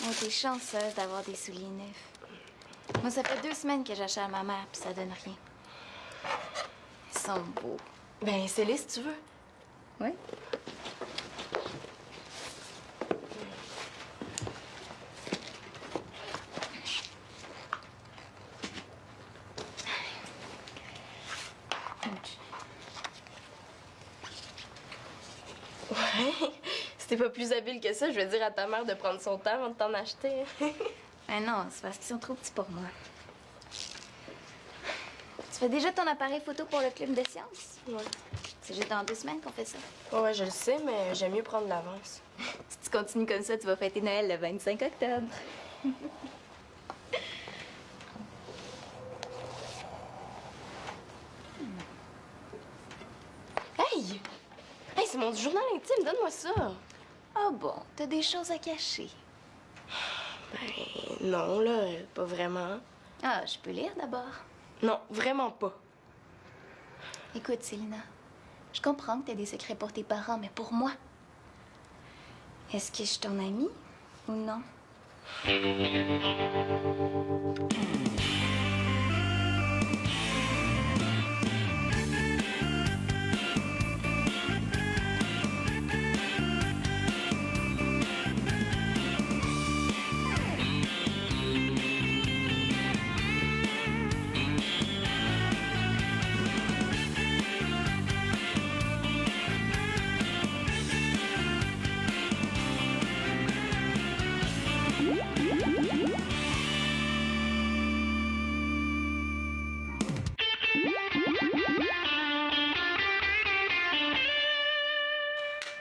Oh, t'es chanceuse d'avoir des souliers neufs. Moi, ça fait 2 semaines que j'achète à ma mère, puis ça donne rien. Ils sont beaux. Ben, essaie-les si tu veux. Oui? Ouais. Si t'es pas plus habile que ça, je vais dire à ta mère de prendre son temps avant de t'en acheter. Ben non, c'est parce qu'ils sont trop petits pour moi. Tu fais déjà ton appareil photo pour le club de sciences? Ouais. C'est juste dans 2 semaines qu'on fait ça. Ouais, je le sais, mais j'aime mieux prendre l'avance. Si tu continues comme ça, tu vas fêter Noël le 25 octobre. Hey! Hey, c'est mon journal intime, donne-moi ça! Oh bon, t'as des choses à cacher. Ben, non, là, pas vraiment. Ah, je peux lire d'abord. Non, vraiment pas. Écoute, Célina, je comprends que t'as des secrets pour tes parents, mais pour moi, est-ce que je suis ton amie ou non?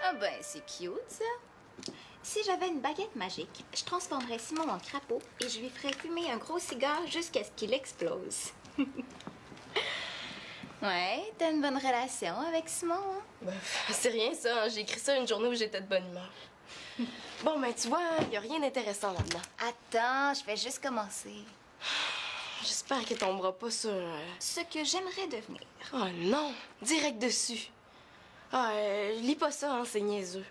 Ah ben, c'est cute, ça. Si j'avais une baguette magique, je transformerais Simon en crapaud et je lui ferais fumer un gros cigare jusqu'à ce qu'il explose. Ouais, t'as une bonne relation avec Simon, hein? Ben, c'est rien, ça. Hein. J'ai écrit ça une journée où j'étais de bonne humeur. Bon, ben, tu vois, y a rien d'intéressant là-dedans. Attends, je vais juste commencer. J'espère qu'elle tombera pas sur... Ce que j'aimerais devenir. Oh non! Direct dessus. Ah, lis pas ça, hein, c'est niaiseux.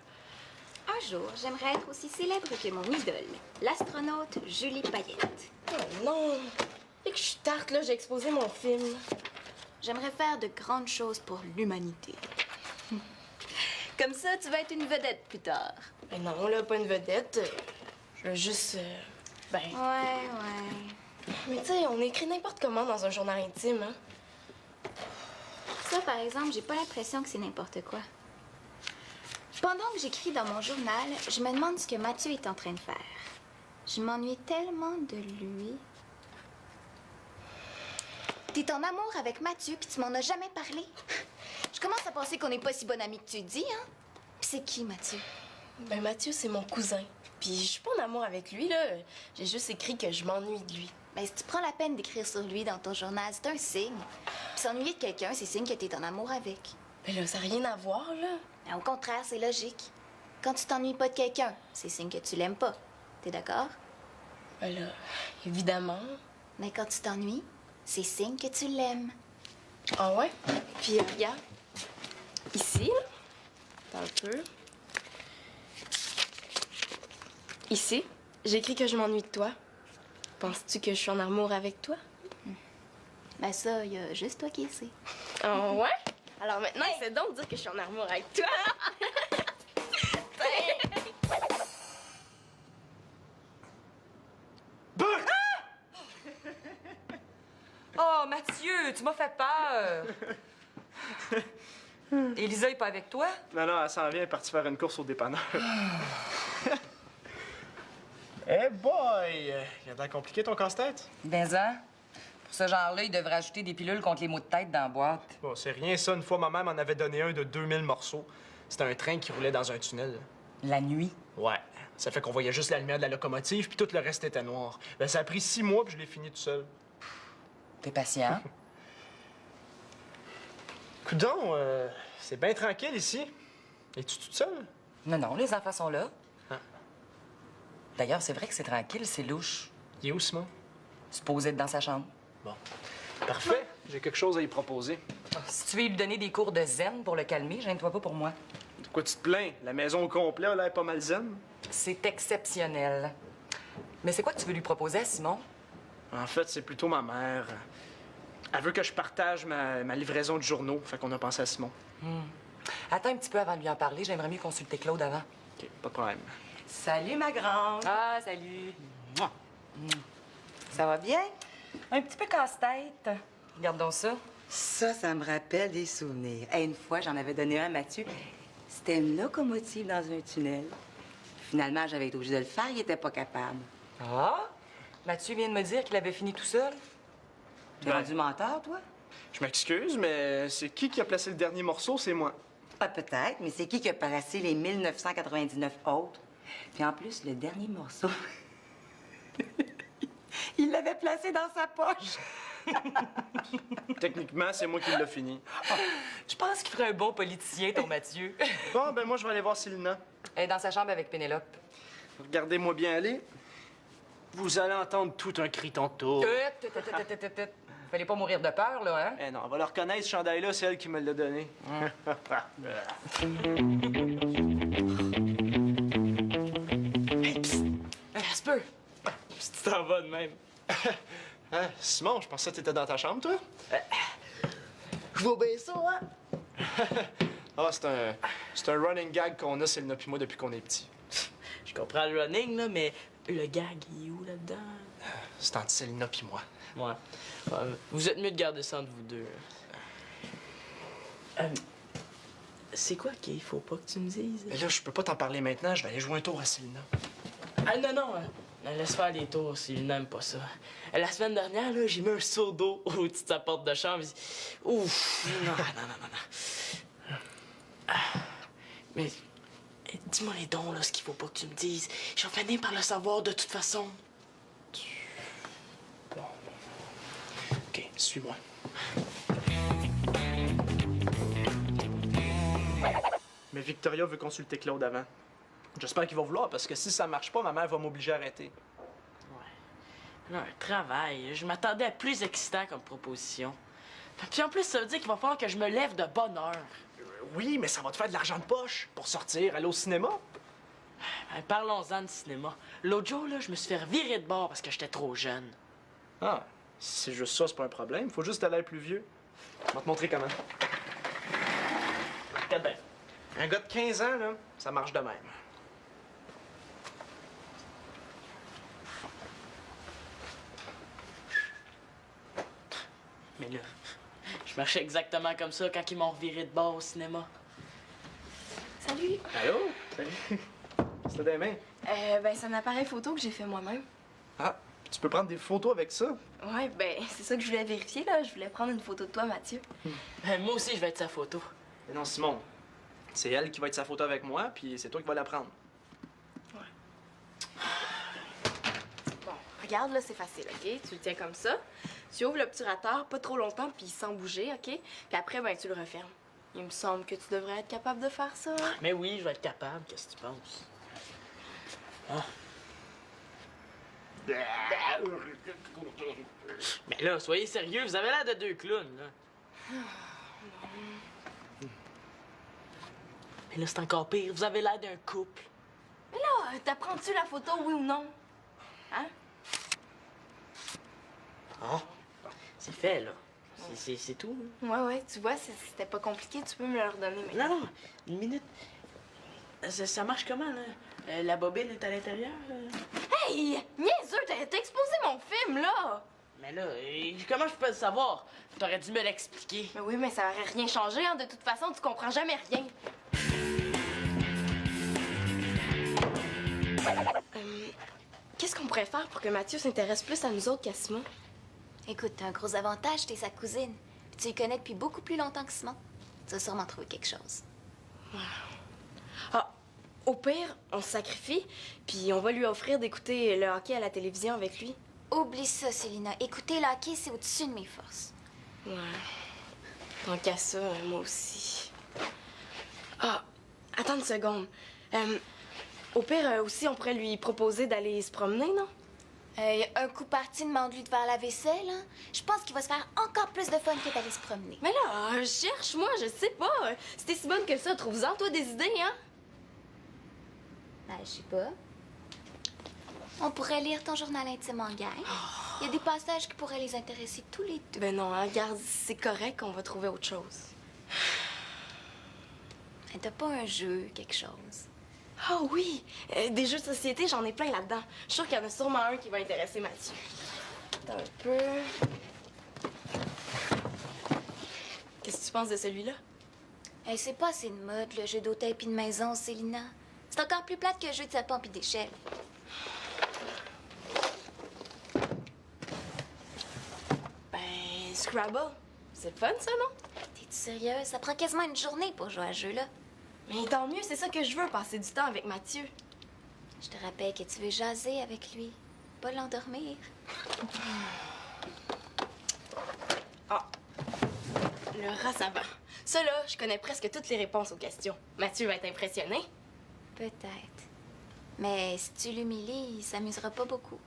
Un jour, j'aimerais être aussi célèbre que mon idole, l'astronaute Julie Payette. Oh non! Et que je suis tarte, là, j'ai exposé mon film. J'aimerais faire de grandes choses pour l'humanité. Comme ça, tu vas être une vedette plus tard. Ben non, là, pas une vedette. Je veux juste... ben... Ouais. Mais tu sais, on écrit n'importe comment dans un journal intime, hein? Ça, par exemple, j'ai pas l'impression que c'est n'importe quoi. Pendant que j'écris dans mon journal, je me demande ce que Mathieu est en train de faire. Je m'ennuie tellement de lui. T'es en amour avec Mathieu, puis tu m'en as jamais parlé. Je commence à penser qu'on n'est pas si bonne amie que tu dis, hein? Puis c'est qui, Mathieu? Ben Mathieu, c'est mon cousin. Puis je suis pas en amour avec lui, là. J'ai juste écrit que je m'ennuie de lui. Ben, si tu prends la peine d'écrire sur lui dans ton journal, c'est un signe. Puis s'ennuyer de quelqu'un, c'est signe que t'es en amour avec. Ben là, ça n'a rien à voir, là. Ben, au contraire, c'est logique. Quand tu t'ennuies pas de quelqu'un, c'est signe que tu l'aimes pas. T'es d'accord? Ben là, évidemment. Mais quand tu t'ennuies, c'est signe que tu l'aimes. Ah ouais? Puis regarde. Ici, là. Attends un peu. Ici, j'écris que je m'ennuie de toi. Penses-tu que je suis en amour avec toi? Ben ça, y a juste toi qui le sais. Ah ouais? Alors maintenant, essaie donc de dire que je suis en amour avec toi. Oh, Mathieu, tu m'as fait peur! Élisa est pas avec toi? Non, non, elle s'en vient, elle est partie faire une course au dépanneur. Eh boy! Il a l'air compliqué ton casse-tête? Ben, hein? Pour ce genre-là, il devrait ajouter des pilules contre les maux de tête dans la boîte. Bon, c'est rien ça. Une fois, ma mère m'en avait donné un de 2000 morceaux. C'était un train qui roulait dans un tunnel. La nuit? Ouais. Ça fait qu'on voyait juste la lumière de la locomotive, puis tout le reste était noir. Ben, ça a pris 6 mois, puis je l'ai fini tout seul. T'es patient? Coudon, c'est bien tranquille ici. Es-tu toute seule? Non, non, les enfants sont là. Ah. D'ailleurs, c'est vrai que c'est tranquille, c'est louche. Il est où, Simon? Supposé être dans sa chambre. Bon. Parfait. J'ai quelque chose à y proposer. Si tu veux lui donner des cours de zen pour le calmer, gêne-toi pas pour moi. De quoi tu te plains? La maison au complet a l'air pas mal zen. C'est exceptionnel. Mais c'est quoi que tu veux lui proposer à Simon? En fait, c'est plutôt ma mère. Elle veut que je partage ma livraison de journaux, fait qu'on a pensé à Simon. Attends un petit peu avant de lui en parler. J'aimerais mieux consulter Claude avant. OK, pas de problème. Salut, ma grande. Ah, salut. Mouah. Ça va bien? Un petit peu casse-tête. Regarde donc ça. Ça me rappelle des souvenirs. Hey, une fois, j'en avais donné un à Mathieu. C'était une locomotive dans un tunnel. Finalement, j'avais été obligée de le faire, il était pas capable. Ah? Mathieu vient de me dire qu'il avait fini tout seul. T'es rendu menteur, toi? Je m'excuse, mais c'est qui a placé le dernier morceau? C'est moi. Ah, peut-être, mais c'est qui a placé les 1999 autres? Puis en plus, le dernier morceau, il l'avait placé dans sa poche. Techniquement, c'est moi qui l'ai fini. Je pense qu'il ferait un bon politicien, ton Mathieu. Bon, ben moi, je vais aller voir Célina. Elle est dans sa chambre avec Pénélope. Regardez-moi bien aller. Vous allez entendre tout un cri tantôt. Fallait pas mourir de peur, là, hein? Eh non, on va le reconnaître, ce chandail-là, c'est elle qui me l'a donné. Casper! Si tu t'en vas de même. Hein, Simon, je pensais que t'étais dans ta chambre, toi? Je vois bien ça, hein? Ah, c'est un running gag qu'on a, Célina puis moi, depuis qu'on est petits. Je comprends le running, là, mais le gag, il est où là-dedans? C'est entre Célina puis moi. Ouais. Vous êtes mieux de garder ça entre vous deux. C'est quoi qu'il faut pas que tu me dises? Mais là, je peux pas t'en parler maintenant, je vais aller jouer un tour à Célina. Ah non, non, laisse faire les tours s'il n'aime pas ça. La semaine dernière, là, j'ai mis un seau d'eau au-dessus de sa porte de chambre. Ouf! Non, non, non, non, non. Mais dis-moi les dons, là, ce qu'il faut pas que tu me dises. Je vais finir par le savoir de toute façon. OK, suis-moi. Mais Victoria veut consulter Claude avant. J'espère qu'il va vouloir, parce que si ça marche pas, ma mère va m'obliger à arrêter. Non, un travail. Je m'attendais à plus excitant comme proposition. Puis en plus, ça veut dire qu'il va falloir que je me lève de bonne heure. Oui, mais ça va te faire de l'argent de poche pour sortir, aller au cinéma. Parlons-en de cinéma. L'autre jour, là, je me suis fait virer de bord parce que j'étais trop jeune. Ah, si c'est juste ça, c'est pas un problème. Faut juste aller plus vieux. Je vais te montrer comment. Regarde bien. Un gars de 15 ans, là, ça marche de même. Mais là, je marchais exactement comme ça quand ils m'ont reviré de bord au cinéma. Salut. Allô? Salut. C'est des mains. Ben, c'est un appareil photo que j'ai fait moi-même. Ah, tu peux prendre des photos avec ça? Ouais, ben, c'est ça que je voulais vérifier, là. Je voulais prendre une photo de toi, Mathieu. Moi aussi, je vais être sa photo. Mais non, Simon. C'est elle qui va être sa photo avec moi, puis c'est toi qui vas la prendre. Bon, regarde, là, c'est facile, OK? Tu le tiens comme ça. Tu ouvres l'obturateur pas trop longtemps, puis sans bouger, OK? Puis après, ben, tu le refermes. Il me semble que tu devrais être capable de faire ça. Hein? Mais oui, je vais être capable. Qu'est-ce que tu penses? Ah. Mais là, soyez sérieux, vous avez l'air de deux clowns, là. Mais là, c'est encore pire, vous avez l'air d'un couple. Mais là, t'apprends-tu la photo, oui ou non? Hein? Ah, c'est fait, là. C'est tout, là. Ouais, tu vois, c'était pas compliqué. Tu peux me le redonner maintenant. Non, non, une minute. Ça marche comment, là? La bobine est à l'intérieur? Hey! Niaiseux, t'as exposé mon film, là! Mais là, comment je peux le savoir? T'aurais dû me l'expliquer. Mais oui, mais ça aurait rien changé, hein. De toute façon, tu comprends jamais rien. Qu'est-ce qu'on pourrait faire pour que Mathieu s'intéresse plus à nous autres qu'à Simon? Écoute, t'as un gros avantage, t'es sa cousine. Puis tu les connais depuis beaucoup plus longtemps que Simon. Tu vas sûrement trouver quelque chose. Ah, au pire, on se sacrifie, puis on va lui offrir d'écouter le hockey à la télévision avec lui. Oublie ça, Célina. Écouter le hockey, c'est au-dessus de mes forces. Ouais. Tant qu'à ça, moi aussi. Ah, attends une seconde. Au pire, aussi, on pourrait lui proposer d'aller se promener, non? Un coup parti, demande-lui de faire la vaisselle. Hein? Je pense qu'il va se faire encore plus de fun que d'aller se promener. Mais là, cherche, moi, je sais pas. Si t'es si bonne que ça, trouve-en, toi, des idées, hein? Ben, je sais pas. On pourrait lire ton journal intime en gang. Il y a des passages qui pourraient les intéresser tous les deux. Ben non, hein, regarde, c'est correct, on va trouver autre chose. Mais t'as pas un jeu, quelque chose? Ah oui! Des jeux de société, j'en ai plein là-dedans. Je suis sûre qu'il y en a sûrement un qui va intéresser Mathieu. Attends un peu. Qu'est-ce que tu penses de celui-là? Hey, c'est pas assez de mode, le jeu d'hôtel puis de maison, Célina. C'est encore plus plate que le jeu de serpent puis d'échelle. Ben, Scrabble. C'est fun, ça, non? T'es-tu sérieuse? Ça prend quasiment une journée pour jouer à ce jeu-là. Mais tant mieux, c'est ça que je veux, passer du temps avec Mathieu. Je te rappelle que tu veux jaser avec lui, pas l'endormir. Ah! Le rat savant. Ça, là, je connais presque toutes les réponses aux questions. Mathieu va être impressionné. Peut-être. Mais si tu l'humilies, il s'amusera pas beaucoup.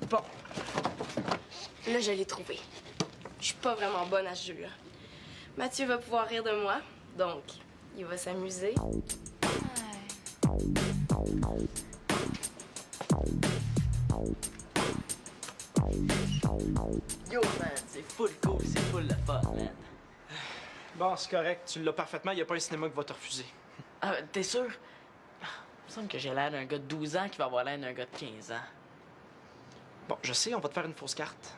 Bon. Là, je l'ai trouvé. Je suis pas vraiment bonne à ce jeu-là. Mathieu va pouvoir rire de moi, donc il va s'amuser. Yo, man, c'est full cool, c'est full le fun, man. Bon, c'est correct. Tu l'as parfaitement. Il n'y a pas un cinéma qui va te refuser. Ah, t'es sûr? Il me semble que j'ai l'air d'un gars de 12 ans qui va avoir l'air d'un gars de 15 ans. Bon, je sais, on va te faire une fausse carte.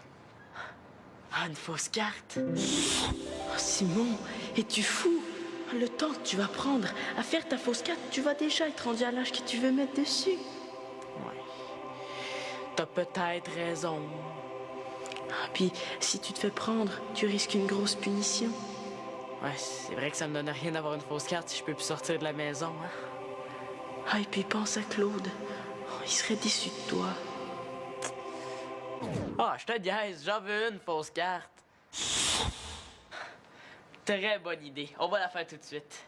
Ah, une fausse carte? Oh, Simon, es-tu fou? Le temps que tu vas prendre à faire ta fausse carte, tu vas déjà être rendu à l'âge que tu veux mettre dessus. Ouais. T'as peut-être raison. Ah, puis, si tu te fais prendre, tu risques une grosse punition. Ouais, c'est vrai que ça me donne rien d'avoir une fausse carte si je peux plus sortir de la maison, hein? Ah, et puis pense à Claude. Oh, il serait déçu de toi. Ah, je te niaise, j'en veux une fausse carte. Très bonne idée. On va la faire tout de suite.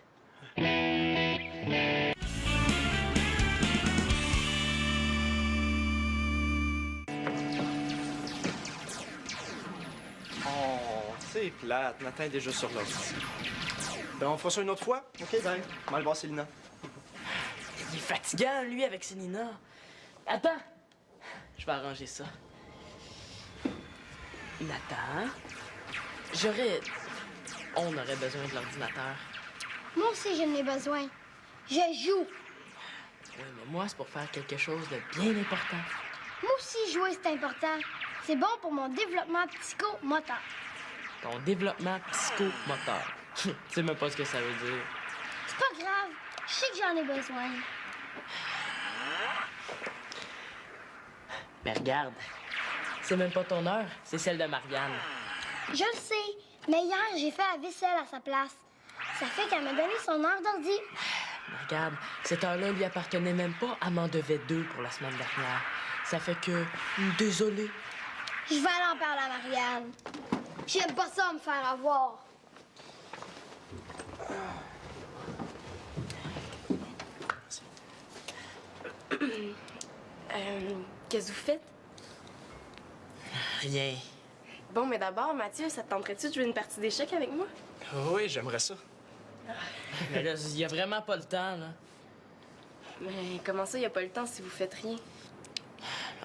Oh, c'est plate. Nathan est déjà sur l'autre. Ben, on fera ça une autre fois? OK, ben, on va aller voir Célina. Il est fatigant, lui, avec Célina. Attends. Je vais arranger ça. Nathan, on aurait besoin de l'ordinateur. Moi aussi, j'en ai besoin. Je joue. Oui, mais moi, c'est pour faire quelque chose de bien important. Moi aussi, jouer, c'est important. C'est bon pour mon développement psychomoteur. Ton développement psychomoteur. Tu sais même pas ce que ça veut dire. C'est pas grave. Je sais que j'en ai besoin. Mais regarde, c'est même pas ton heure, c'est celle de Marianne. Je le sais, mais hier, j'ai fait la vaisselle à sa place. Ça fait qu'elle m'a donné son heure d'ordi. Mais regarde, cette heure-là lui appartenait même pas, elle m'en devait 2 pour la semaine dernière. Ça fait que... Désolé. Je vais aller en parler à Marianne. J'aime pas ça me faire avoir. Qu'est-ce que vous faites? Rien. Bon, mais d'abord, Mathieu, ça te tenterait-tu de jouer une partie d'échecs avec moi? Oui, j'aimerais ça. Mais là, il y a vraiment pas le temps, là. Mais comment ça, il a pas le temps si vous faites rien?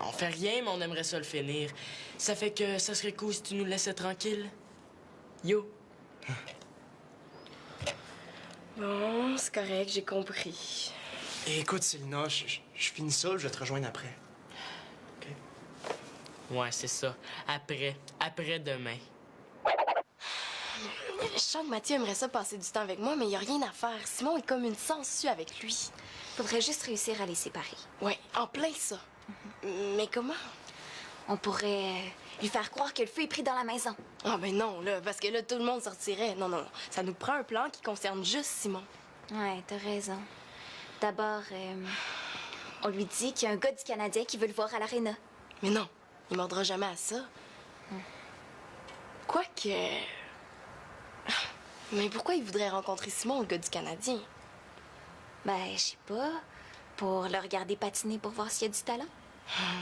On fait rien, mais on aimerait ça le finir. Ça fait que ça serait cool si tu nous laissais tranquille. Yo. Bon, c'est correct, j'ai compris. Et écoute, Célina, je finis ça, je vais te rejoindre après. OK? Ouais, c'est ça. Après demain. Je sens que Mathieu aimerait ça passer du temps avec moi, mais il y a rien à faire. Simon est comme une sangsue avec lui. Faudrait juste réussir à les séparer. Ouais, en plein ça. Mais comment? On pourrait lui faire croire que le feu est pris dans la maison. Ah ben non, là, parce que là, tout le monde sortirait. Non, non, non. Ça nous prend un plan qui concerne juste Simon. Ouais, t'as raison. D'abord, on lui dit qu'il y a un gars du Canadien qui veut le voir à l'aréna. Mais non, il mordra jamais à ça. Quoique... Mais pourquoi il voudrait rencontrer Simon, le gars du Canadien? Ben, je sais pas. Pour le regarder patiner pour voir s'il y a du talent.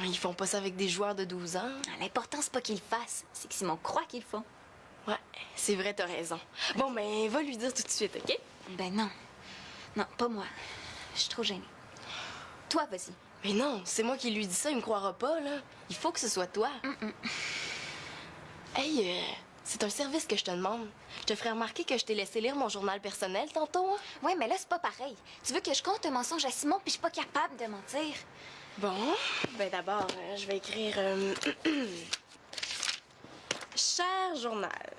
Ils font pas ça avec des joueurs de 12 ans. L'important, c'est pas qu'ils le fassent. C'est que Simon croit qu'ils le font. Ouais, c'est vrai, t'as raison. Bon, ben, va lui dire tout de suite, OK? Ben non. Non, pas moi. suis trop gênée. Toi, vas-y. Mais non, c'est moi qui lui dis ça, il me croira pas, là. Il faut que ce soit toi. Hey, c'est un service que je te demande. Je te ferai remarquer que je t'ai laissé lire mon journal personnel tantôt, hein? Ouais, mais là, c'est pas pareil. Tu veux que je compte un mensonge à Simon, puis je suis pas capable de mentir. Bon, ben d'abord, je vais écrire... Cher journal,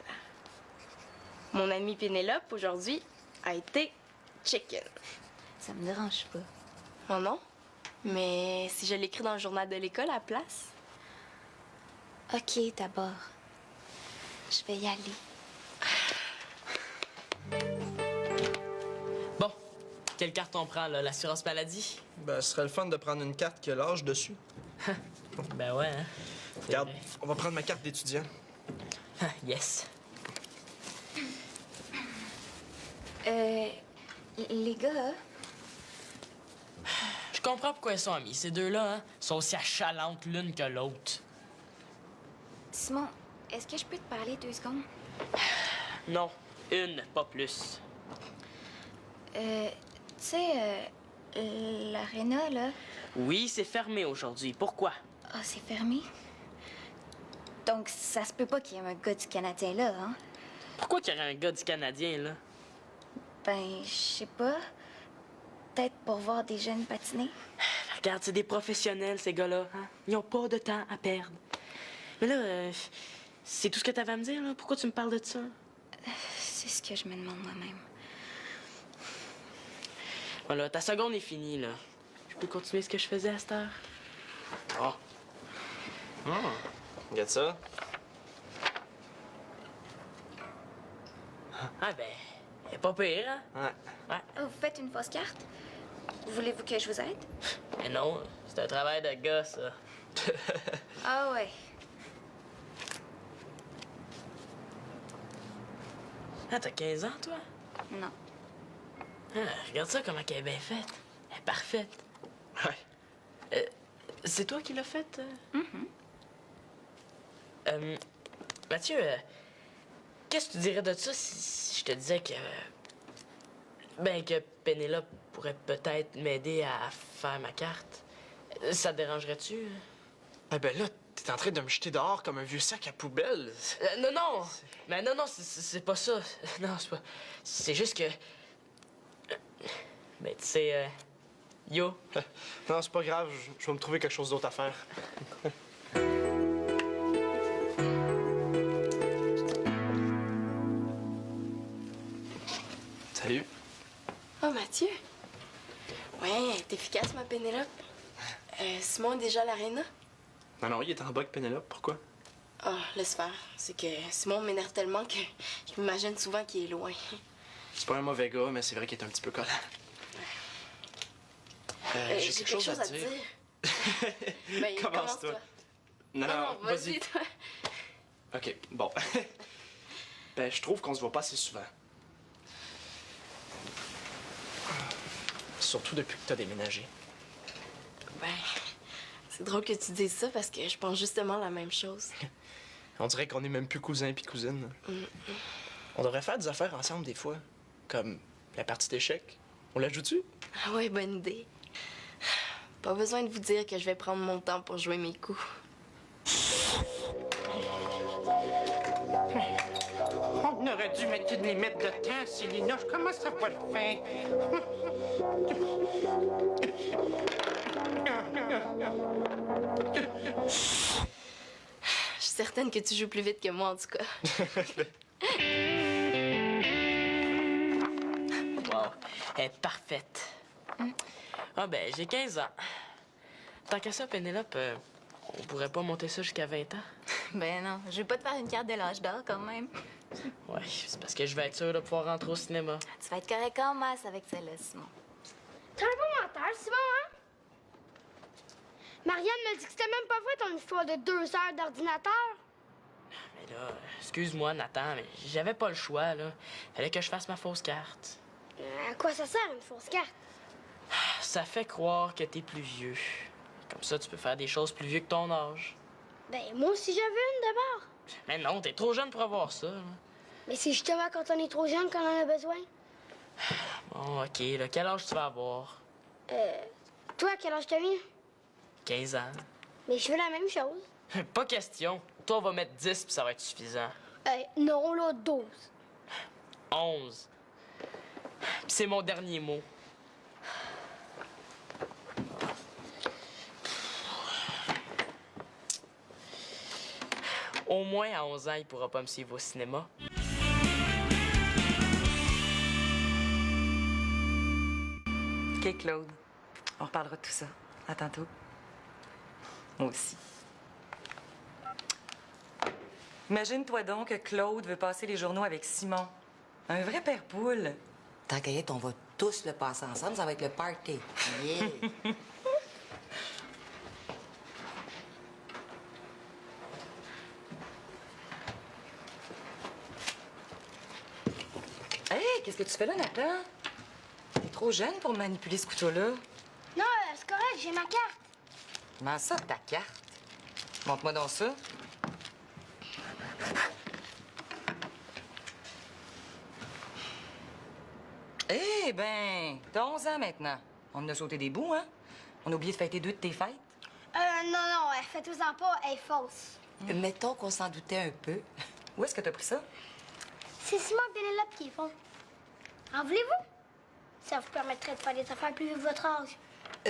mon amie Pénélope, aujourd'hui, a été chicken. Ça me dérange pas. Oh non? Mais si je l'écris dans le journal de l'école à la place? OK, d'abord. Je vais y aller. Bon, quelle carte on prend, là? L'assurance maladie? Ben, ce serait le fun de prendre une carte qui a l'âge dessus. Ben ouais, hein? C'est Regarde, vrai. on va prendre ma carte d'étudiant. Ah, yes. Les gars, Je comprends pourquoi ils sont amis. Ces deux-là, hein, sont aussi achalantes l'une que l'autre. Simon, est-ce que je peux te parler 2 secondes? Non, une, pas plus. Tu sais, l'aréna, là, Oui, c'est fermé aujourd'hui. Pourquoi? ah, c'est fermé. Donc, ça se peut pas qu'il y ait un gars du Canadien là, hein? Pourquoi qu'il y aurait un gars du Canadien, là? Ben, je sais pas. Peut-être pour voir des jeunes patiner. Regarde, c'est des professionnels, ces gars-là. Hein? Ils ont pas de temps à perdre. Mais là, c'est tout ce que t'avais à me dire, là? Pourquoi tu me parles de ça? C'est ce que je me demande moi-même. Voilà, ta seconde est finie, là. Je peux continuer ce que je faisais à cette heure? Oh. Regarde ça. Ah ben, elle est pas pire, hein? Ouais. Ouais. Oh, vous faites une fausse carte? Voulez-vous que je vous aide? Mais non, c'est un travail de gars, ça. Ah ouais. Ah, t'as 15 ans, toi? Non. Ah, regarde ça, comment elle est bien faite. Elle est parfaite. Ouais. C'est toi qui l'as faite? Mathieu, qu'est-ce que tu dirais de ça si je te disais que... Ben, que Pénélope pourrait peut-être m'aider à faire ma carte? Ça te dérangerait-tu? Eh ben là, t'es en train de me jeter dehors comme un vieux sac à poubelle. Non, non! Mais non, non, c'est pas ça. Non, c'est pas... C'est juste que... Ben, tu sais, yo, Non, c'est pas grave, je vais me trouver quelque chose d'autre à faire. Salut. Oh, Mathieu. Ouais, t'es efficace, ma Pénélope. Simon est déjà à l'aréna? Non, non, il est en bas avec Pénélope, pourquoi? Ah, laisse faire. C'est que Simon m'énerve tellement que je m'imagine souvent qu'il est loin. C'est pas un mauvais gars, mais c'est vrai qu'il est un petit peu collant. J'ai quelque chose à te dire. Ben, Commence-toi. Non, non, vas-y. toi. OK, bon. Ben, je trouve qu'on se voit pas assez souvent. Surtout depuis que t'as déménagé. Ben, c'est drôle que tu dises ça parce que je pense justement la même chose. On dirait qu'on est même plus cousins puis cousines. On devrait faire des affaires ensemble des fois. Comme la partie d'échecs. On la joue-tu? Ah ouais, bonne idée. Pas besoin de vous dire que je vais prendre mon temps pour jouer mes coups. On aurait dû mettre une limite de temps, Célina. Je commence à pas le faire. Je suis certaine que tu joues plus vite que moi, en tout cas. wow, elle est parfaite. Ah ben, j'ai 15 ans. Tant qu'à ça, Pénélope, on pourrait pas monter ça jusqu'à 20 ans? Ben non, je vais pas te faire une carte de l'âge d'or quand même. Ouais, c'est parce que je vais être sûr de pouvoir rentrer au cinéma. Tu vas être correct en masse avec celle-là, Simon. T'es un bon menteur, Simon, hein? Marianne m'a dit que c'était même pas vrai ton histoire de 2 heures d'ordinateur. Mais là, excuse-moi, Nathan, mais j'avais pas le choix, là. Fallait que je fasse ma fausse carte. À quoi ça sert, une fausse carte? Ça fait croire que t'es plus vieux. Comme ça, tu peux faire des choses plus vieux que ton âge. Ben, moi aussi, j'avais une d'abord. Mais non, t'es trop jeune pour avoir ça, là. Mais c'est justement quand on est trop jeune qu'on en a besoin. Bon, OK, là, quel âge tu vas avoir? Toi, à quel âge t'as mis? 15 ans. Mais je fais la même chose. Pas question. Toi, on va mettre 10 puis ça va être suffisant. Non, là, 12. 11. Puis c'est mon dernier mot. Au moins, à 11 ans, il pourra pas me suivre au cinéma. OK, Claude. On reparlera de tout ça. À tantôt. Moi aussi. Imagine-toi donc que Claude veut passer les journaux avec Simon. Un vrai père poule. Tant qu'à y être, on va tous le passer ensemble, ça va être le party. Yeah. Hey, qu'est-ce que tu fais là, Nathan? T'es trop jeune pour manipuler ce couteau-là. Non, c'est correct, j'ai ma carte. Comment ça, ta carte? Montre-moi donc ça. Eh ben, t'as 11 ans maintenant. On en a sauté des bouts, hein? On a oublié de fêter 2 de tes fêtes. Non, faites-vous-en pas, elle est fausse. Mettons qu'on s'en doutait un peu. Où est-ce que t'as pris ça? C'est Simon et Pénélope qui les font. En voulez-vous? Ça vous permettrait de faire des affaires plus vives de votre âge.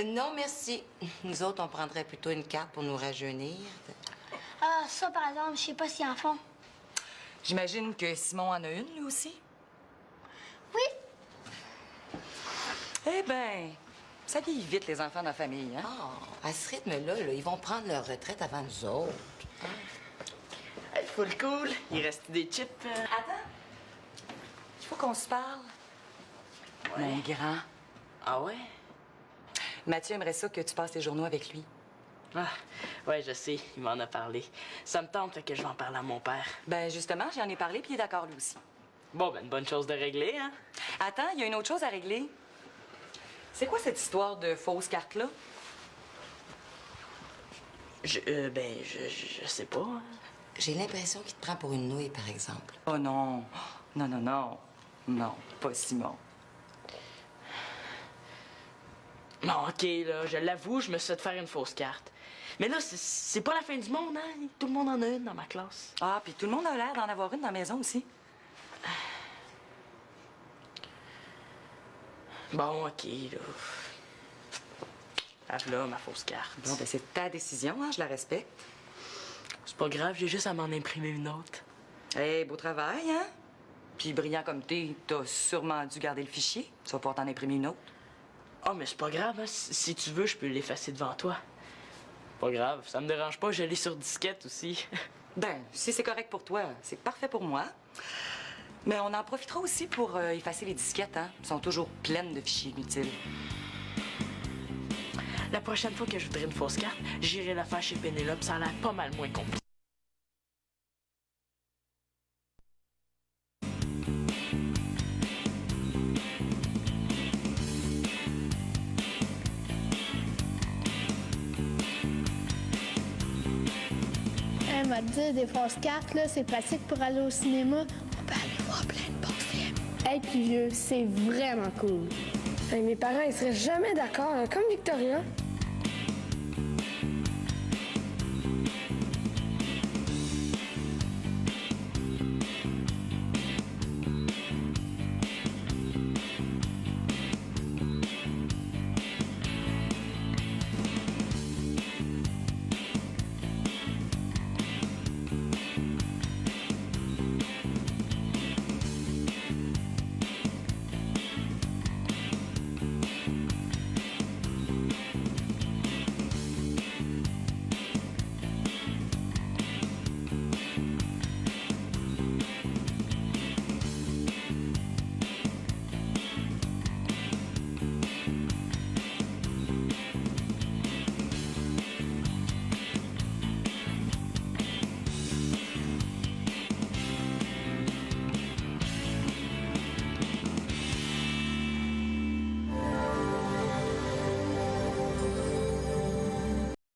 Non, merci. Nous autres, on prendrait plutôt une carte pour nous rajeunir. Ah, ça, par exemple, je sais pas s'ils en font. J'imagine que Simon en a une, lui aussi. Oui. Eh ben, ça vieillit vite, les enfants dans la famille, hein? Ah, à ce rythme-là, là, ils vont prendre leur retraite avant nous autres. Hey, full cool. Il reste des chips. Attends. Il faut qu'on se parle. Ouais. Mon grand. Ah ouais? Mathieu aimerait ça que tu passes les journaux avec lui. Ah, ouais, je sais. Il m'en a parlé. Ça me tente, fait que je vais en parler à mon père. Ben, justement, j'en ai parlé, puis il est d'accord, lui aussi. Bon, ben, une bonne chose de régler, hein? Attends, il y a une autre chose à régler. C'est quoi cette histoire de fausse carte-là? Je sais pas. Hein. J'ai l'impression qu'il te prend pour une nouille, par exemple. Oh non. Non, non, non. Non, pas Simon. Bon, OK, là, je l'avoue, je me suis fait faire une fausse carte. Mais là, c'est pas la fin du monde, hein? Tout le monde en a une dans ma classe. Ah, puis tout le monde a l'air d'en avoir une dans la maison aussi. Bon, OK, là. Ah, là, ma fausse carte. Bon, ben c'est ta décision, hein, je la respecte. C'est pas grave, j'ai juste à m'en imprimer une autre. Hey, beau travail, hein? Puis brillant comme t'es, t'as sûrement dû garder le fichier. Tu vas pouvoir t'en imprimer une autre. Ah, mais c'est pas grave, hein? Si tu veux, je peux l'effacer devant toi. Pas grave, ça me dérange pas, je l'ai sur disquette aussi. Ben, si c'est correct pour toi, c'est parfait pour moi. Mais on en profitera aussi pour effacer les disquettes, hein? Elles sont toujours pleines de fichiers inutiles. La prochaine fois que je voudrais une fausse carte, j'irai la faire chez Pénélope, ça a l'air pas mal moins compliqué. Elle m'a dit des fausses cartes, là, c'est pratique pour aller au cinéma. On peut aller voir plein de bons films. Hey, puis vieux, c'est vraiment cool. Mes parents, ils seraient jamais d'accord, comme Victoria.